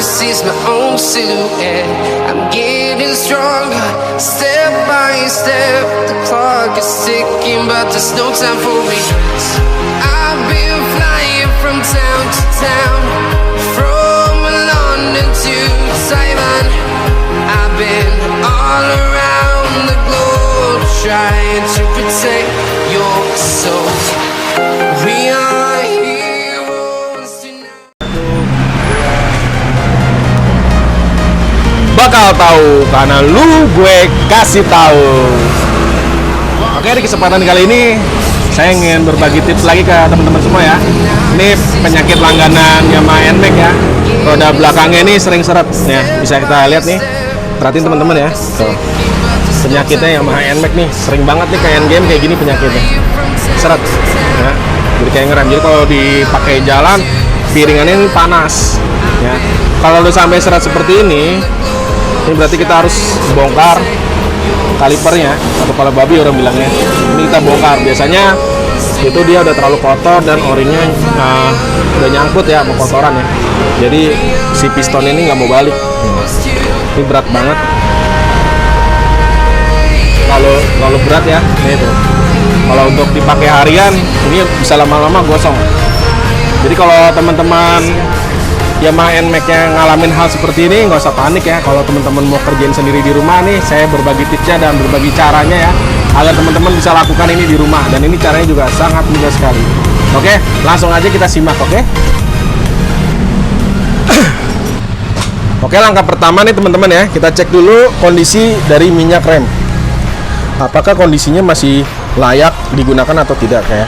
can seize my own silhouette. I'm getting stronger, step by step. The clock is ticking, but there's no time for regrets. I've been flying from town to town, from London to Taiwan. I've been all around the globe, trying to protect your soul. We are heroes tonight. Bakal tahu karena lu gue kasih tahu. Oke, di kesempatan kali ini saya ingin berbagi tips lagi ke teman-teman semua ya. Ini penyakit langganan Yamaha NMAX ya. Roda belakangnya ini sering seret ya. Bisa kita lihat nih. Perhatiin teman-teman ya. Tuh. Penyakitnya Yamaha NMAX nih sering banget nih kayak game kayak gini penyakitnya. Seret ya. Jadi kayak ngerem. Jadi kalau dipakai jalan piringannya ini panas ya. Kalau udah sampai seret seperti ini berarti kita harus bongkar kalipernya atau kepala babi orang bilangnya. Ini kita bongkar. Biasanya itu dia udah terlalu kotor dan orinya udah nyangkut ya sama kotoran ya. Jadi si piston ini nggak mau balik. Ini berat banget. Kalau berat ya, ini tuh. Kalau untuk dipakai harian ini bisa lama-lama gosong. Jadi kalau teman-teman Yamaha NMAX-nya ngalamin hal seperti ini, nggak usah panik ya. Kalau teman-teman mau kerjain sendiri di rumah nih, saya berbagi tipsnya dan berbagi caranya ya, agar teman-teman bisa lakukan ini di rumah. Dan ini caranya juga sangat mudah sekali. Oke, langsung aja kita simak, oke? Oke, langkah pertama nih teman-teman ya, kita cek dulu kondisi dari minyak rem. Apakah kondisinya masih layak digunakan atau tidak ya?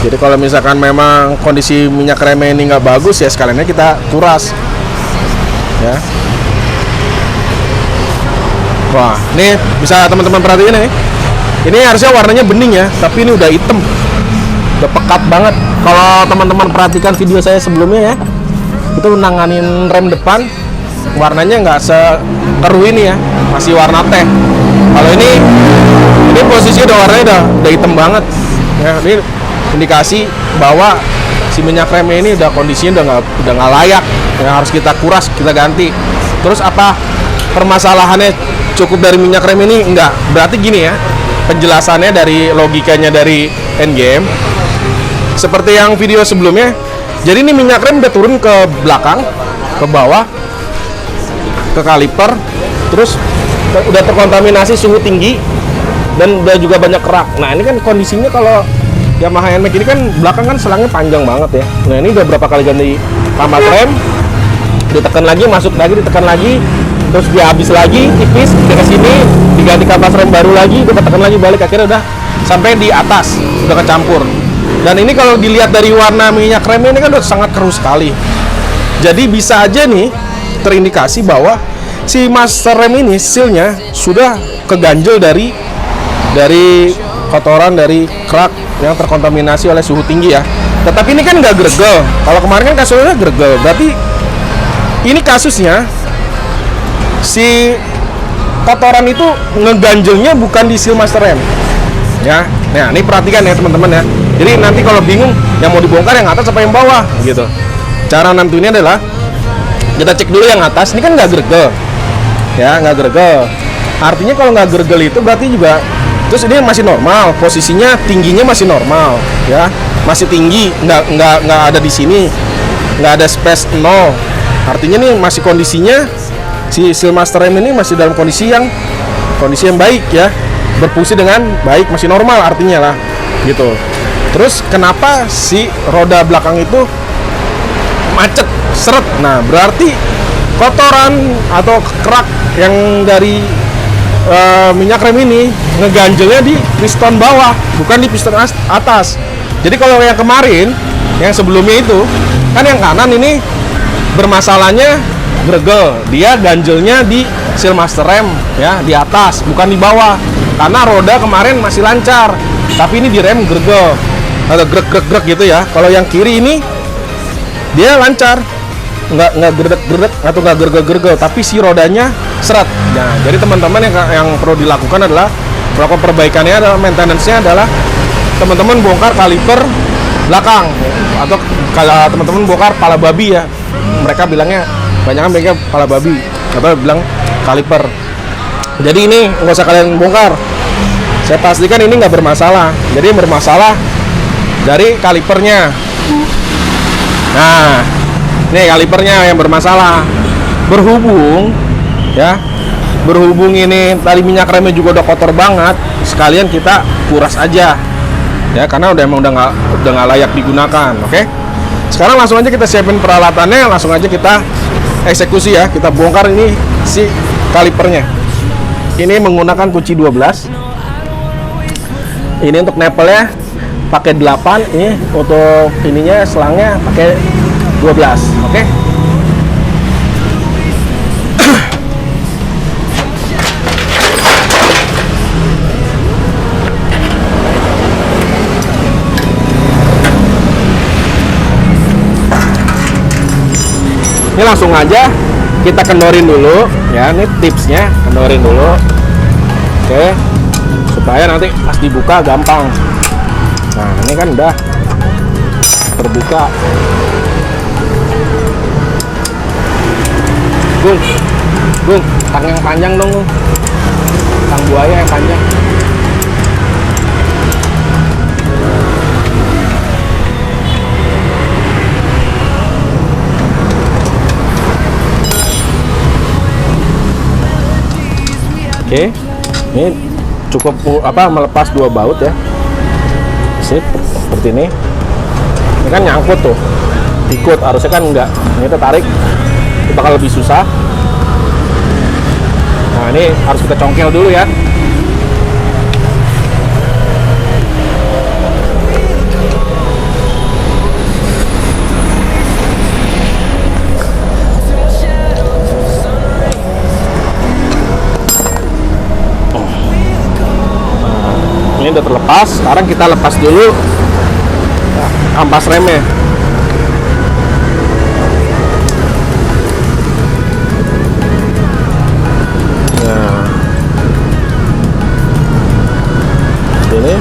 Jadi kalau misalkan memang kondisi minyak remnya ini nggak bagus ya, sekaliannya kita kuras ya. Wah, ini bisa teman-teman perhatiin nih. Ini harusnya warnanya bening ya, tapi ini udah hitam, udah pekat banget. Kalau teman-teman perhatikan video saya sebelumnya ya, itu nanganin rem depan, warnanya nggak sekeruh ini ya, masih warna teh. Kalau ini posisi udah warnanya udah hitam banget ya. Ini indikasi bahwa si minyak remnya ini udah kondisinya udah nggak layak ya, harus kita kuras, kita ganti. Terus apa permasalahannya cukup dari minyak rem ini? Enggak, berarti gini ya penjelasannya dari logikanya dari Endgame seperti yang video sebelumnya. Jadi ini minyak rem udah turun ke belakang, ke bawah, ke kaliper, terus udah terkontaminasi suhu tinggi dan udah juga banyak kerak. Nah ini kan kondisinya kalau Yamaha NMAX ini kan belakang kan selangnya panjang banget ya. Nah ini udah berapa kali ganti kampas rem, ditekan lagi, masuk lagi, ditekan lagi, terus dia habis lagi tipis, dia ke sini diganti kampas rem baru lagi, dia tekan lagi balik, akhirnya udah sampai di atas, udah kecampur. Dan ini kalau dilihat dari warna minyak remnya ini kan udah sangat keruh sekali. Jadi bisa aja nih terindikasi bahwa si master rem ini sealnya sudah keganjel dari kotoran, dari kerak yang terkontaminasi oleh suhu tinggi ya. Tetapi ini kan nggak gregel. Kalau kemarin kan kasusnya gregel, berarti ini kasusnya si kotoran itu ngeganjelnya bukan di seal master rem ya. Nah ini perhatikan ya teman-teman ya. Jadi nanti kalau bingung yang mau dibongkar yang atas apa yang bawah gitu, cara nentuinnya adalah kita cek dulu yang atas. Ini kan nggak gregel ya, nggak gregel. Artinya kalau nggak gregel itu berarti juga terus ini masih normal, posisinya tingginya masih normal ya, masih tinggi, nggak ada di sini, nggak ada space 0. Artinya nih masih kondisinya si seal master rem ini masih dalam kondisi yang baik ya, berfungsi dengan baik, masih normal artinya lah gitu. Terus kenapa si roda belakang itu macet, seret? Nah berarti kotoran atau kerak yang dari minyak rem ini ngeganjelnya di piston bawah, bukan di piston atas. Jadi kalau yang kemarin, yang sebelumnya itu kan yang kanan ini bermasalahnya gregel, dia ganjelnya di seal master rem ya, di atas bukan di bawah. Karena roda kemarin masih lancar, tapi ini di rem gregel atau grek gitu ya. Kalau yang kiri ini dia lancar, nggak gerdek atau nggak gergel, tapi si rodanya seret. Nah, jadi teman-teman yang perlu dilakukan adalah melakukan perbaikannya, adalah maintenance-nya adalah teman-teman bongkar kaliper belakang, atau kalau teman-teman bongkar pala babi ya, mereka bilangnya banyak mereka pala babi atau bilang kaliper. Jadi ini nggak usah kalian bongkar, saya pastikan ini nggak bermasalah. Jadi yang bermasalah dari kalipernya. Nah, ini kalipernya yang bermasalah. Berhubung ini tali minyak remnya juga udah kotor banget, sekalian kita kuras aja ya, karena emang udah nggak layak digunakan. Oke, sekarang langsung aja kita siapin peralatannya, langsung aja kita eksekusi ya. Kita bongkar ini si kalipernya. Ini menggunakan kunci 12. Ini untuk nepelnya pakai 8, ini untuk ininya selangnya pakai 12. Oke. Ini langsung aja kita kendorin dulu ya, ini tipsnya, kendorin dulu. Oke, supaya nanti pas dibuka gampang. Nah, ini kan udah terbuka. Gung, tang yang panjang dong, Gung. Tang buaya yang panjang. Oke, ini cukup melepas 2 baut ya. Sip, seperti ini. Ini kan nyangkut tuh, ikut, harusnya kan enggak. Ini kita tarik, itu bakal lebih susah. Nah, ini harus kita congkel dulu ya. Ini udah terlepas, sekarang kita lepas dulu ampas remnya. Nah, ini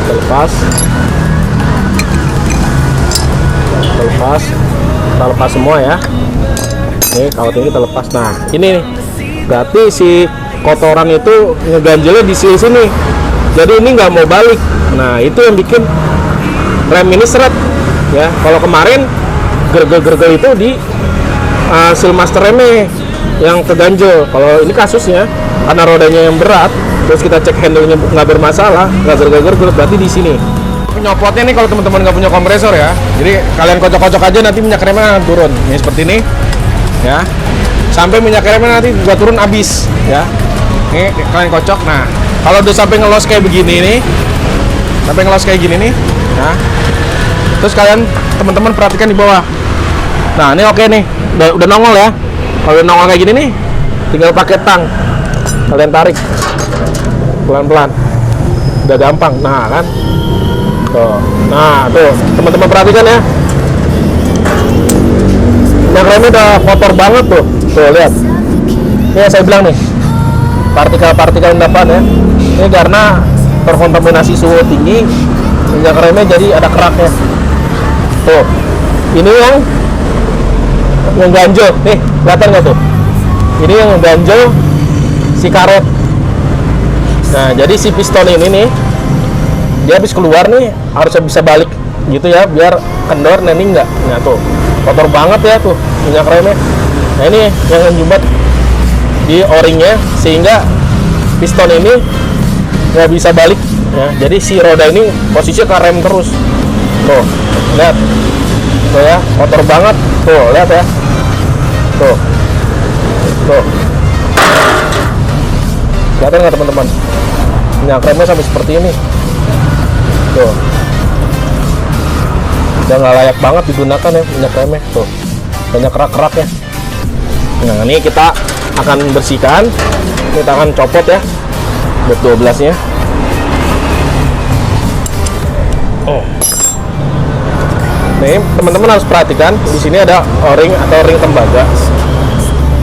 terlepas, kita lepas semua ya. Nih kawat ini kita lepas. Nah, ini nih, berarti si kotoran itu ngeganjelnya di sini, jadi ini nggak mau balik. Nah, itu yang bikin rem ini seret ya. Kalau kemarin gergel-gergel itu di seal master remnya yang keganjel. Kalau ini kasusnya karena rodanya yang berat, terus kita cek handle-nya nggak bermasalah, nggak gergel-gergel, berarti di sini. Penyopotnya nih kalau teman-teman nggak punya kompresor ya, jadi kalian kocok-kocok aja, nanti minyak remnya turun. Ini seperti ini ya, sampai minyak remnya nanti juga turun habis ya. Ini kalian kocok. Nah, kalau udah sampai ngelos kayak begini nih, nah, terus kalian teman-teman perhatikan di bawah. Nah, ini oke nih, udah nongol ya. Kalau udah nongol kayak gini nih, tinggal pakai tang, kalian tarik pelan-pelan, udah gampang. Nah kan, tuh. Nah tuh, teman-teman perhatikan ya, minyak remnya udah kotor banget tuh. Tuh lihat, ini yang saya bilang nih, partikel-partikel endapan ya. Ini karena terkontaminasi suhu tinggi, minyak remnya jadi ada keraknya. Tuh, ini yang ganjel nih, kelihatan nggak tuh? Ini yang ganjel si karet. Nah, jadi si piston ini nih, dia habis keluar nih harusnya bisa balik gitu ya, biar kendor. Nah, ini enggak. Nah tuh, kotor banget ya tuh minyak remnya. Nah, ini yang menjumbat di o-ringnya sehingga piston ini nggak bisa balik ya. Jadi si roda ini posisinya ke rem terus. Tuh, lihat tuh ya, kotor banget tuh, lihat ya, tuh kelihatan nggak teman-teman, minyak remnya sampai seperti ini tuh, udah nggak layak banget digunakan ya minyak remnya. Tuh, banyak kerak-keraknya. Nah, ini kita akan bersihkan, kita akan copot ya buat 12 nya. Nih teman-teman harus perhatikan, di sini ada o-ring atau ring tembaga.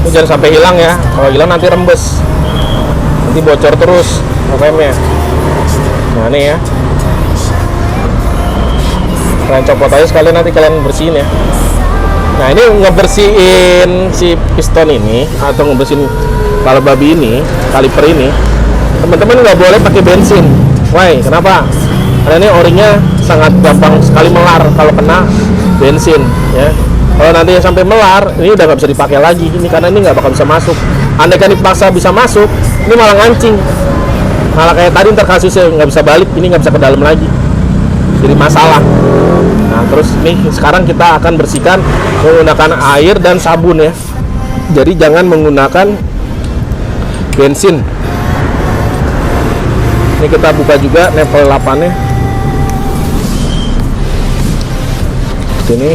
Ini jangan sampai hilang ya. Kalau hilang nanti rembes, nanti bocor terus remnya. Nah ini ya, kalian copot aja sekalian, nanti kalian bersihin ya. Nah ini ngebersihin si piston ini atau ngebersihin kepala babi ini, kaliper ini, teman-teman nggak boleh pakai bensin. Why? Kenapa? Karena ini o-ringnya sangat gampang sekali melar kalau kena bensin ya. Kalau nanti sampai melar, ini udah nggak bisa dipakai lagi ini, karena ini nggak bakal bisa masuk. Andai kan dipaksa bisa masuk, ini malah ngancing, malah kayak tadi ntar kasusnya nggak bisa balik, ini nggak bisa ke dalam lagi, jadi masalah. Nah terus nih sekarang kita akan bersihkan menggunakan air dan sabun ya. Jadi jangan menggunakan bensin. Ini kita buka juga nempel lapannya sini.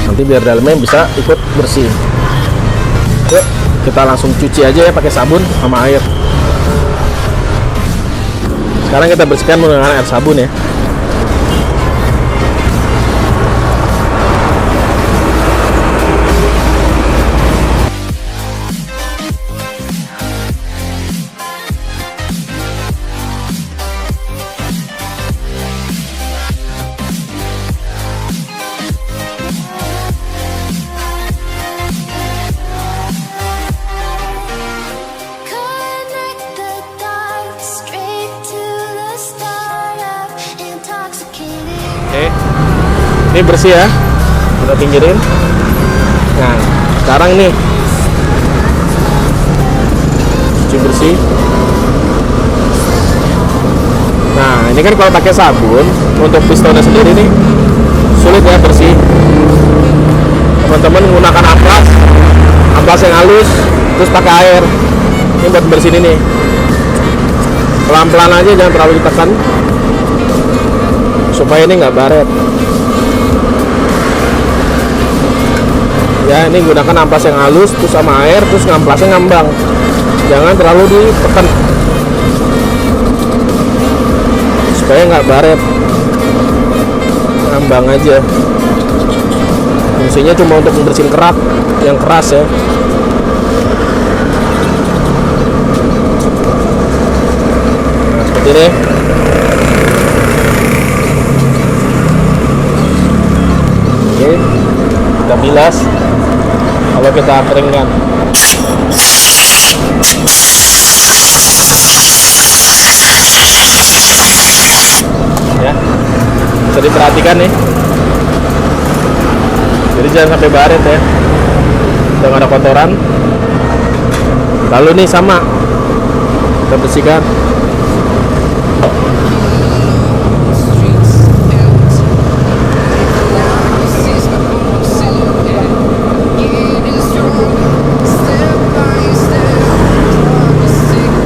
Nanti biar dalamnya bisa ikut bersih. Yuk kita langsung cuci aja ya pakai sabun sama air. Sekarang kita bersihkan menggunakan air sabun ya. Connect the dots straight to the start of intoxicating. Oke, ini bersih ya, kita pinggirin. Nah, sekarang nih cuci bersih. Nah, ini kan kalau pakai sabun untuk pistonnya sendiri nih sulit ya bersih. Teman-teman menggunakan amplas yang halus, terus pakai air. Ini buat bersihin ini. Pelan-pelan aja, jangan terlalu ditekan, supaya ini nggak baret. Ya, ini gunakan amplas yang halus, terus sama air, terus ngamplasnya ngambang. Jangan terlalu ditekan, supaya nggak baret. Ngambang aja. Fungsinya cuma untuk membersihin kerak yang keras ya. Nah, seperti ini. Oke, kita bilas, kalau kita keringkan. Ya, bisa diperhatikan nih. Jadi jangan sampai baret ya, udah nggak ada kotoran. Lalu nih sama, kita bersihkan.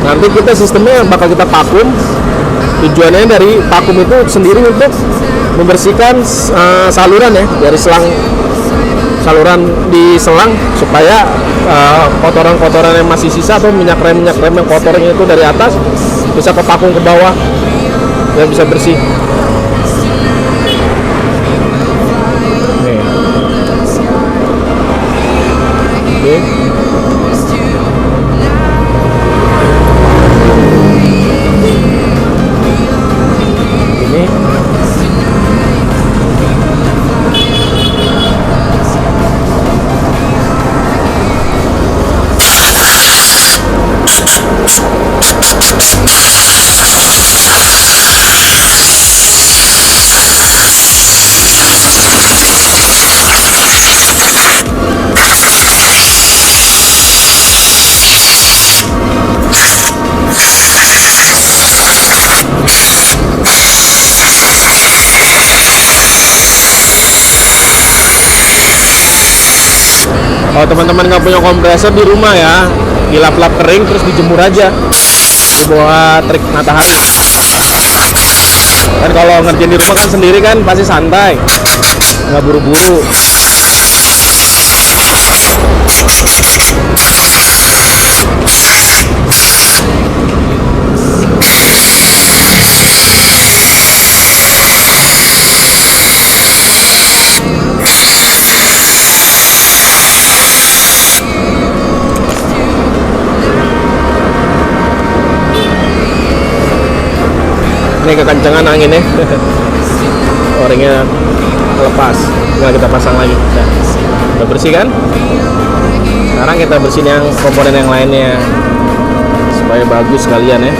Nanti kita sistemnya bakal kita vakum. Tujuannya dari vakum itu sendiri untuk membersihkan saluran ya, dari saluran di selang, supaya kotoran-kotoran yang masih sisa atau minyak rem yang kotor itu dari atas bisa ke vakum ke bawah dan bisa bersih. Nih. Oke. Ini kalau teman-teman nggak punya kompresor di rumah ya, dilap-lap kering terus dijemur aja di bawah terik matahari. Kan kalau ngerjain di rumah kan sendiri kan pasti santai, nggak buru-buru. Ini kekencangan anginnya. O-ringnya lepas, tinggal kita pasang lagi. Nah, udah bersih kan? Sekarang kita bersihin yang komponen yang lainnya supaya bagus sekalian ya.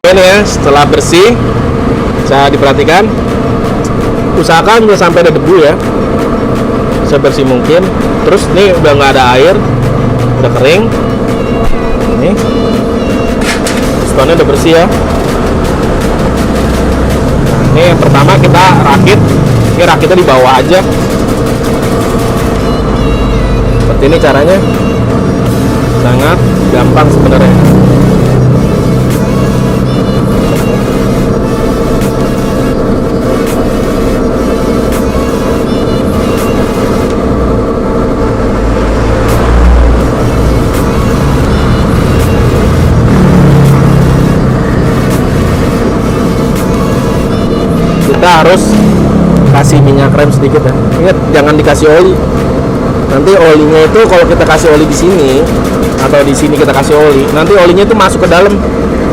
Ini ya, setelah bersih, saya diperhatikan, usahakan jangan sampai ada debu ya, sebersih mungkin. Terus nih udah nggak ada air, udah kering. Ini pistonnya udah bersih ya. Nah, ini yang pertama kita rakit. Ini rakitnya di bawah aja. Seperti ini caranya, sangat gampang sebenarnya. Kita harus kasih minyak rem sedikit ya. Ingat, jangan dikasih oli. Nanti olinya itu kalau kita kasih oli di sini atau di sini kita kasih oli, nanti olinya itu masuk ke dalam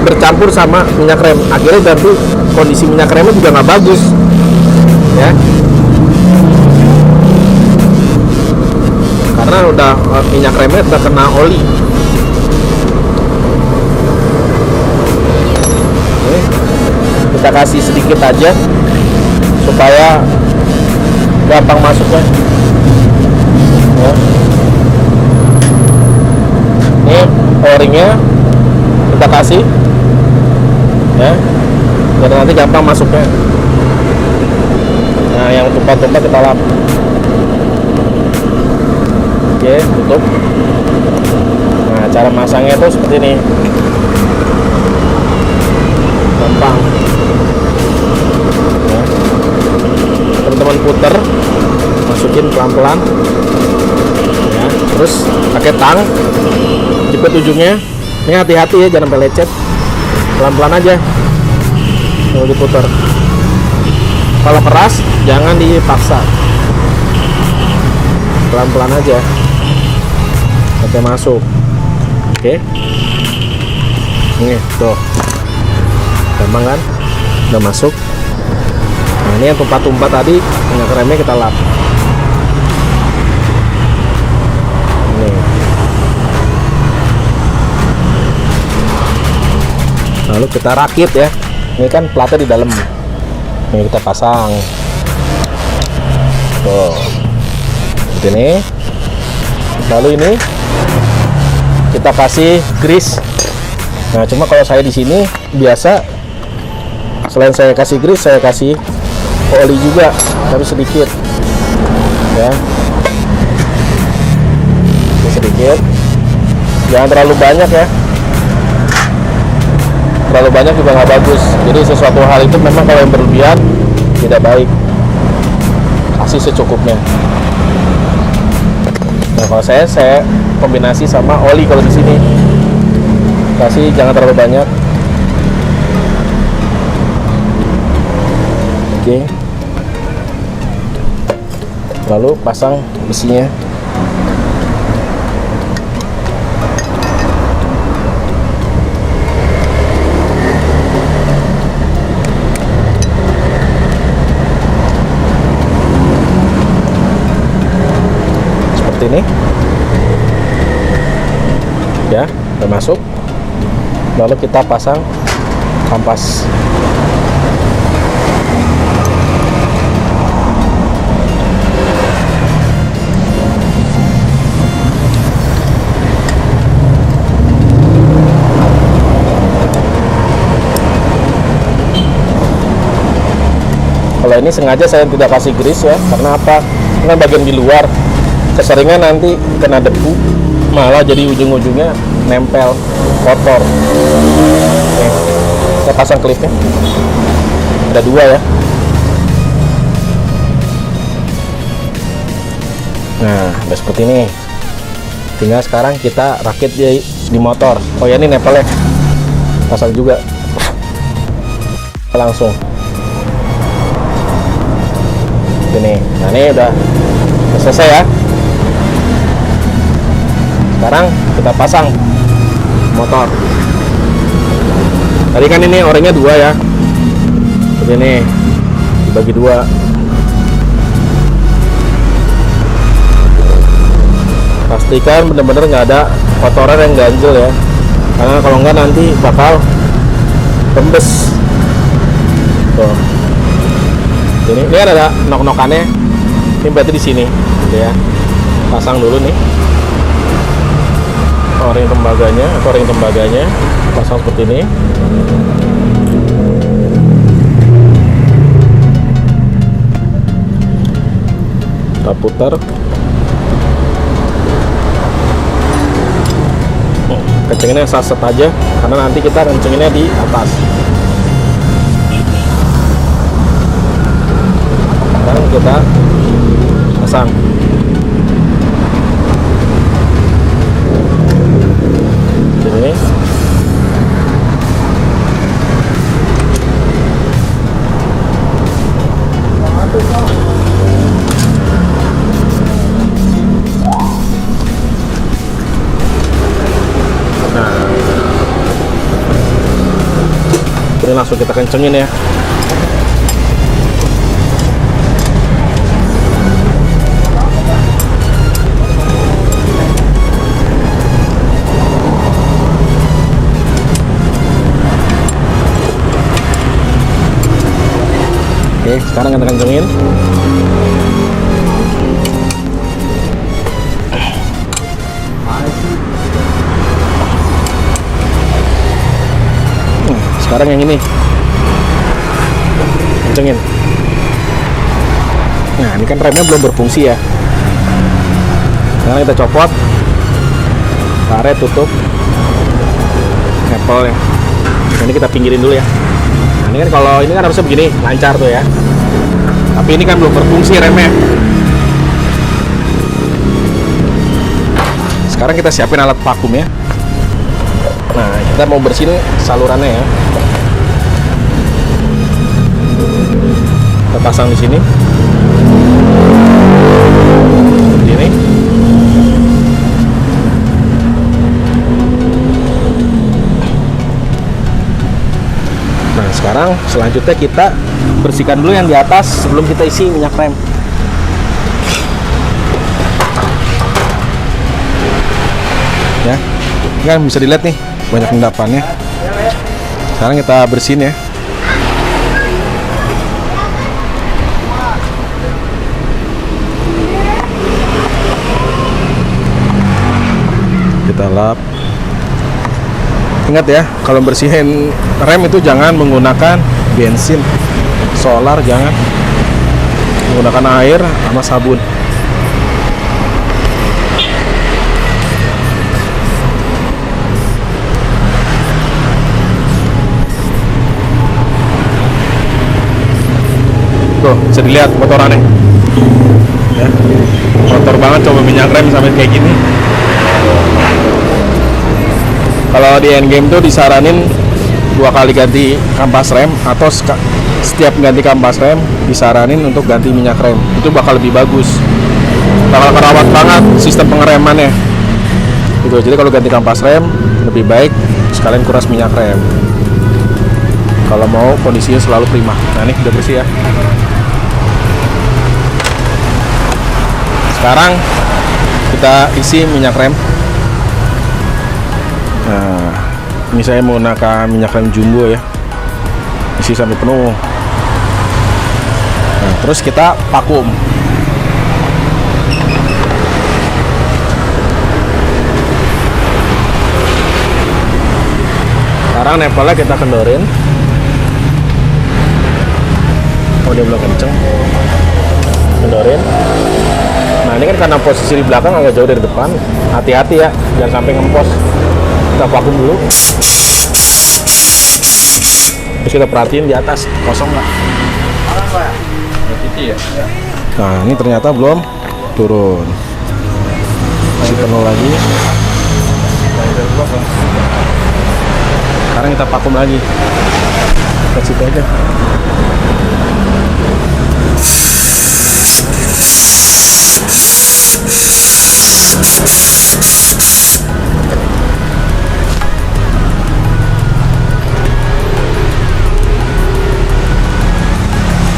bercampur sama minyak rem. Akhirnya nanti kondisi minyak remnya juga nggak bagus, ya. Karena udah minyak remnya udah kena oli. Oke. Kita kasih sedikit aja supaya gampang masuknya ya. Ini o-ringnya kita kasih ya, biar nanti gampang masuknya. Nah, yang tumpah-tumpah kita lap. Oke, tutup. Nah, cara masangnya itu seperti ini, gampang. Teman-teman puter, masukin pelan-pelan ya, terus pakai tang, jepit ujungnya. Ini hati-hati ya, jangan sampai lecet, pelan-pelan aja kalau diputer. Kalau keras jangan dipaksa, pelan-pelan aja sampai masuk. Oke, ini tuh gampang kan, udah masuk. Nah, ini yang tumpah-tumpah tadi, minyak remnya kita lap. Ini. Lalu kita rakit ya. Ini kan platnya di dalam. Ini kita pasang. Tuh. Seperti ini. Lalu ini kita kasih grease. Nah, cuma kalau saya di sini biasa selain saya kasih grease, saya kasih oli juga, tapi sedikit ya, sedikit, jangan terlalu banyak ya, terlalu banyak juga nggak bagus. Jadi sesuatu hal itu memang kalau yang berlebihan tidak baik, kasih secukupnya. Nah, kalau saya kombinasi sama oli. Kalau di sini kasih jangan terlalu banyak. Oke. Lalu pasang besinya. Seperti ini. Ya, udah masuk. Lalu kita pasang kampas. Kalau ini sengaja saya tidak kasih grease ya, karena apa? Karena bagian di luar keseringan nanti kena debu, malah jadi ujung-ujungnya nempel kotor. Oke, saya pasang klipnya. Ada 2 ya. Nah, udah seperti ini. Tinggal sekarang kita rakit di motor. Oh ya, ini nempelnya pasang juga langsung ini. Nah, ini udah selesai ya. Sekarang kita pasang motor. Tadi kan ini o-ringnya 2 ya, seperti ini, dibagi 2. Pastikan benar-benar nggak ada kotoran yang ganjel ya, karena kalau nggak nanti bakal rembes. Tuh. Ini ada nok-nokannya. Ini berarti di sini, gitu ya. Pasang dulu nih o-ring tembaganya atau ring tembaganya, pasang seperti ini. Kita putar. Kencenginnya saset aja, karena nanti kita kencenginnya di atas. Sekarang kita pasang. Ini. Ini langsung kita kencengin ya. Oke, sekarang kita kencengin. Sekarang yang ini kencengin. Nah, ini kan remnya belum berfungsi ya. Sekarang kita copot, karet tutup nempelnya. Nah, ini kita pinggirin dulu ya. Nah, ini kan kalau ini kan harusnya begini, lancar tuh ya. Tapi ini kan belum berfungsi remnya. Sekarang kita siapin alat vakum ya. Nah, kita mau bersihin salurannya ya. Kita pasang di sini. Seperti ini. Nah, sekarang selanjutnya kita bersihkan dulu yang di atas sebelum kita isi minyak rem. Ya, ini kan bisa dilihat nih banyak endapannya. Sekarang kita bersihin ya. Kita lap. Ingat ya, kalau bersihin rem itu jangan menggunakan bensin, solar jangan. Menggunakan air sama sabun. Tuh, bisa dilihat kotorannya ya, kotor banget. Coba minyak rem sampai kayak gini. Kalau di endgame tuh disaranin 2 kali ganti kampas rem, atau setiap ganti kampas rem disaranin untuk ganti minyak rem. Itu bakal lebih bagus, bakal kerawat banget sistem pengeremannya gitu. Jadi kalau ganti kampas rem lebih baik sekalian kuras minyak rem kalau mau kondisinya selalu prima. Nah, ini udah bersih ya. Sekarang kita isi minyak rem. Nah, ini saya menggunakan minyak rem jumbo ya, isi sampai penuh. Nah, terus kita vakum. Sekarang nempelnya kita kendorin. Oh, dia belum kenceng. Kendorin. Nah, ini kan karena posisi di belakang agak jauh dari depan. Hati-hati ya, jangan sampai ngempos. Kita vakum dulu. Terus kita perhatiin di atas kosong nggak? Nah, ini ternyata belum turun. Masih penuh lagi. Sekarang kita vakum lagi. Ke situ aja.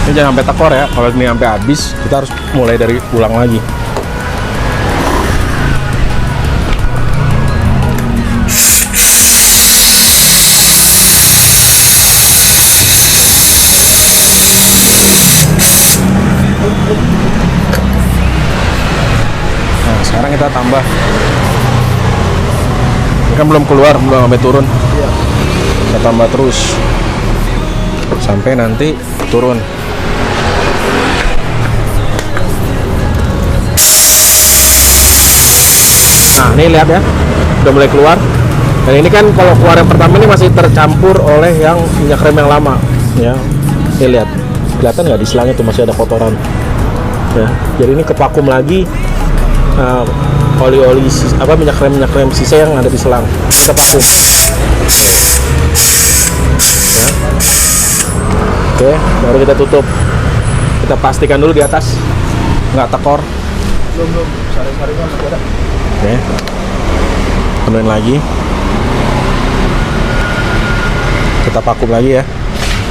Ini jangan sampai tekor ya. Kalau ini sampai habis, kita harus mulai dari ulang lagi. Nah, sekarang kita tambah. Ini kan belum keluar, belum sampai turun. Kita tambah terus sampai nanti turun. Nah, ini lihat ya, udah mulai keluar. Dan ini kan kalau keluar yang pertama ini masih tercampur oleh yang minyak rem yang lama, ya. Ini lihat, kelihatan nggak di selangnya tuh masih ada kotoran. Ya, jadi ini kevakum lagi oli-oli minyak rem sisa yang ada di selang. Kita vakum. Ya. Oke, baru kita tutup. Kita pastikan dulu di atas nggak tekor. Belum. Sari-sarinya masih ada. Oke, penuhin lagi. Kita vakum lagi ya.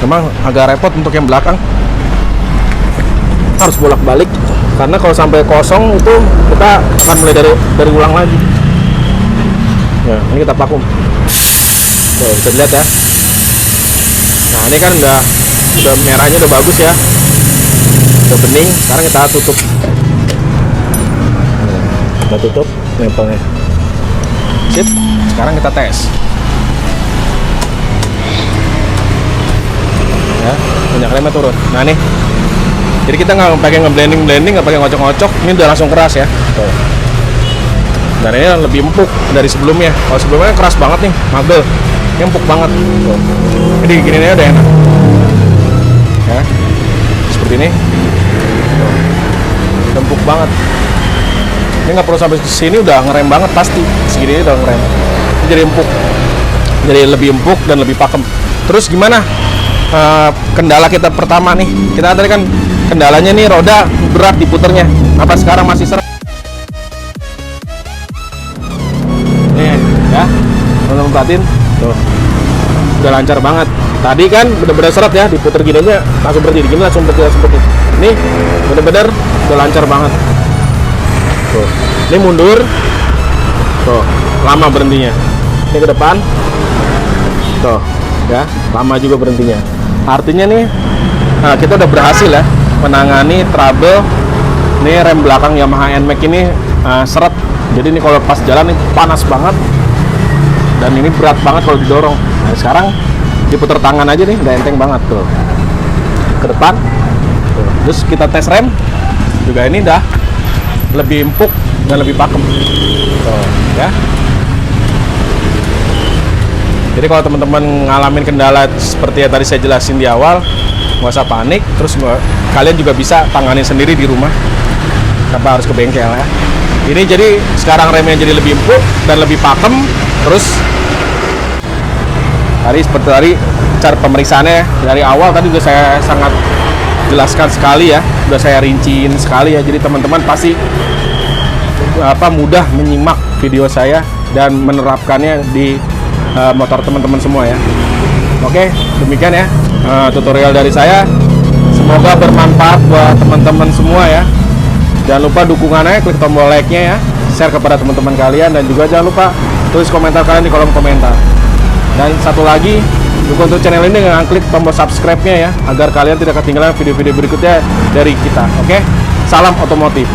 Memang agak repot untuk yang belakang, harus bolak-balik karena kalau sampai kosong itu kita akan mulai dari ulang lagi. Nah, ini kita vakum. Tuh, bisa dilihat ya. Nah, ini kan udah merahnya udah bagus ya, udah bening. Sekarang kita tutup. Kita tutup nempelnya. Sip. Sekarang kita tes. Ya, minyak remnya turun. Nah, nih. Jadi kita nggak pakai ngeblending, nggak pakai ngocok-ngocok. Ini udah langsung keras ya. Tuh. Dan ini lebih empuk dari sebelumnya. Kalau sebelumnya keras banget nih, magel. Ini empuk banget. Tuh. Jadi gini udah enak. Ya, seperti ini. Tuh. Empuk banget. Ini nggak perlu sampai sini udah ngerem banget pasti. Segini udah ngerem. Ini jadi empuk. Jadi lebih empuk dan lebih pakem. Terus gimana? Kendala kita pertama nih. Kita tadi kan kendalanya nih roda berat diputernya. Apa sekarang masih seret? Nih, ya. Teman-teman perhatiin. Tuh. Udah lancar banget. Tadi kan bener-bener seret ya, diputer gini aja langsung berhenti. Gini langsung berhenti. Nih, bener-bener udah lancar banget. Tuh. Ini mundur. Tuh, lama berhentinya. Ini ke depan. Tuh, ya, lama juga berhentinya. Artinya nih, kita udah berhasil ya menangani trouble ini rem belakang Yamaha NMAX ini seret. Jadi ini kalau pas jalan ini panas banget dan ini berat banget kalau didorong. Nah, sekarang diputar tangan aja nih, udah enteng banget tuh. Ke depan. Tuh. Terus kita tes rem juga ini udah lebih empuk dan lebih pakem. Tuh, ya. Jadi kalau teman-teman ngalamin kendala seperti yang tadi saya jelasin di awal, nggak usah panik. Terus kalian juga bisa tangani sendiri di rumah, tanpa harus ke bengkel ya. Ini jadi sekarang remnya jadi lebih empuk dan lebih pakem. Terus seperti tadi cara pemeriksaannya dari awal tadi udah saya sangat jelaskan sekali ya, udah saya rinciin sekali ya. Jadi teman-teman pasti mudah menyimak video saya dan menerapkannya di motor teman-teman semua ya. Oke, demikian ya tutorial dari saya. Semoga bermanfaat buat teman-teman semua ya. Jangan lupa dukungannya, klik tombol like-nya ya, share kepada teman-teman kalian, dan juga jangan lupa tulis komentar kalian di kolom komentar. Dan satu lagi, dukung untuk channel ini dengan klik tombol subscribe-nya ya, agar kalian tidak ketinggalan video-video berikutnya dari kita. Oke, salam otomotif.